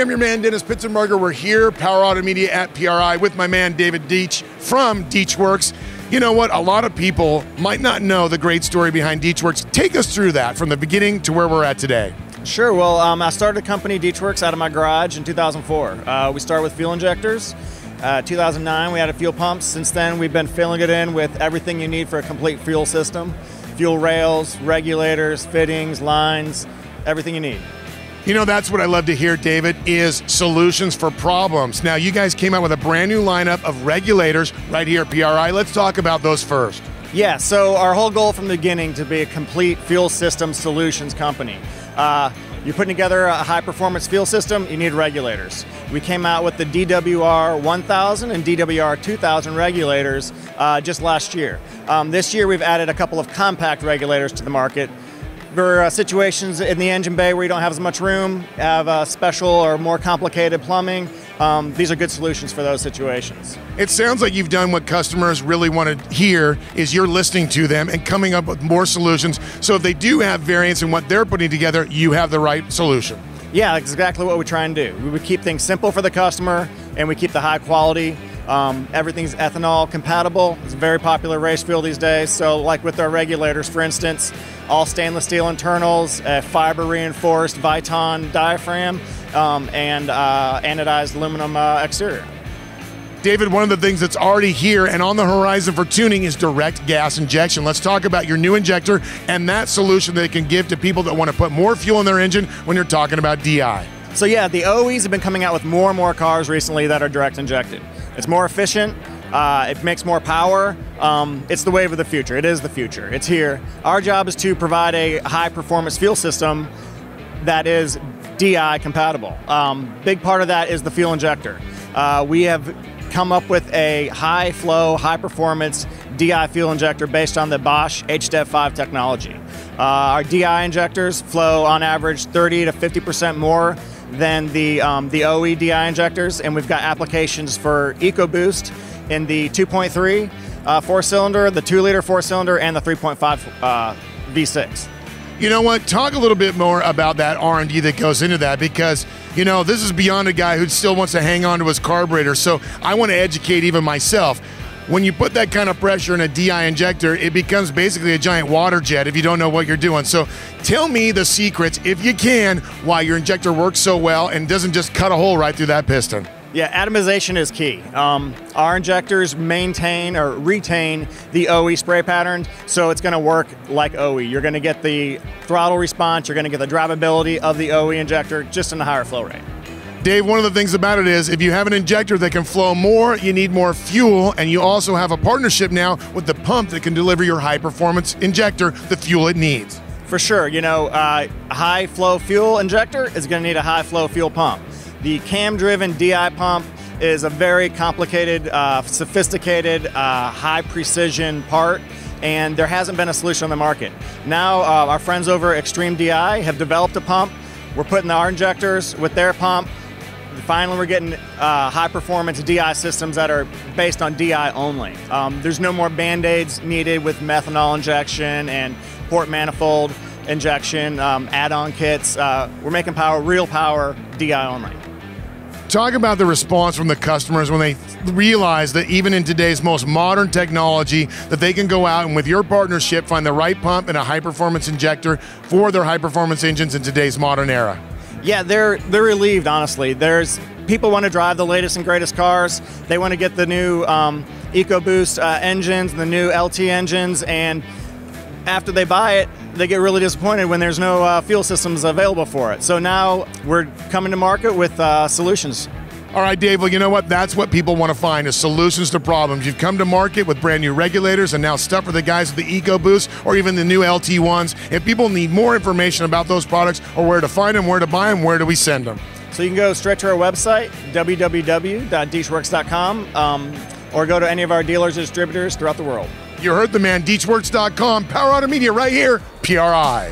everybody. I'm your man, Dennis Pitzenberger. We're here, Power Automedia at PRI, with my man, David Deatsch from DeatschWerks. You know what? A lot of people might not know the great story behind DeatschWerks. Take us through that from the beginning to where we're at today. Sure. Well, I started a company, DeatschWerks, out of my garage in 2004. We started with fuel injectors. 2009, we added fuel pumps. Since then, we've been filling it in with everything you need for a complete fuel system. Fuel rails, regulators, fittings, lines, everything you need. You know, that's what I love to hear, David, is solutions for problems. Now, you guys came out with a brand new lineup of regulators right here at PRI. Let's talk about those first. Yeah, so our whole goal from the beginning to be a complete fuel system solutions company. You're putting together a high-performance fuel system, you need regulators. We came out with the DWR 1000 and DWR 2000 regulators just last year. This year, we've added a couple of compact regulators to the market. For situations in the engine bay where you don't have as much room, have special or more complicated plumbing, these are good solutions for those situations. It sounds like you've done what customers really want to hear, is you're listening to them and coming up with more solutions. So if they do have variance in what they're putting together, you have the right solution. Yeah, that's exactly what we try and do. We keep things simple for the customer, and we keep the high quality. Everything's ethanol compatible. It's a very popular race fuel these days. So like with our regulators, for instance, all stainless steel internals, fiber reinforced Viton diaphragm, and anodized aluminum exterior. David, one of the things that's already here and on the horizon for tuning is direct gas injection. Let's talk about your new injector and that solution that it can give to people that want to put more fuel in their engine when you're talking about DI. So yeah, the OEs have been coming out with more and more cars recently that are direct injected. It's more efficient, it makes more power. It's the wave of the future. It is the future. It's here. Our job is to provide a high performance fuel system that is DI compatible. Big part of that is the fuel injector. We have come up with a high flow, high performance DI fuel injector based on the Bosch HDEV5 technology. Our DI injectors flow on average 30 to 50% more than the OE DI injectors, and we've got applications for EcoBoost in the 2.3 four-cylinder, the 2-liter four-cylinder, and the 3.5 V6. You know what? Talk a little bit more about that R&D that goes into that, because, you know, this is beyond a guy who still wants to hang on to his carburetor, so I want to educate even myself. When you put that kind of pressure in a DI injector, it becomes basically a giant water jet if you don't know what you're doing. So tell me the secrets, if you can, why your injector works so well and doesn't just cut a hole right through that piston. Yeah, atomization is key. Our injectors maintain or retain the OE spray pattern, so it's going to work like OE. You're going to get the throttle response, you're going to get the drivability of the OE injector, just in a higher flow rate. Dave, one of the things about it is if you have an injector that can flow more, you need more fuel, and you also have a partnership now with the pump that can deliver your high-performance injector the fuel it needs. For sure. You know, a high-flow fuel injector is going to need a high-flow fuel pump. The cam-driven DI pump is a very complicated, sophisticated, high-precision part, and there hasn't been a solution on the market. Now, our friends over at Extreme DI have developed a pump. We're putting our injectors with their pump. Finally, we're getting high-performance DI systems that are based on DI only. There's no more Band-Aids needed with methanol injection and port manifold injection, add-on kits. We're making power, real power, DI only. Talk about the response from the customers when they realize that even in today's most modern technology, that they can go out and with your partnership find the right pump and a high-performance injector for their high-performance engines in today's modern era. Yeah, they're relieved, honestly. People want to drive the latest and greatest cars. They want to get the new EcoBoost engines, the new LT engines, and after they buy it, they get really disappointed when there's no fuel systems available for it. So now we're coming to market with solutions. All right, Dave, well, you know what? That's what people want to find, is solutions to problems. You've come to market with brand new regulators and now stuff for the guys with the EcoBoost or even the new LT ones. If people need more information about those products or where to find them, where to buy them, where do we send them? So you can go straight to our website, www.DeatschWerks.com, or go to any of our dealers or distributors throughout the world. You heard the man, DeatschWerks.com, Power Automedia right here, PRI.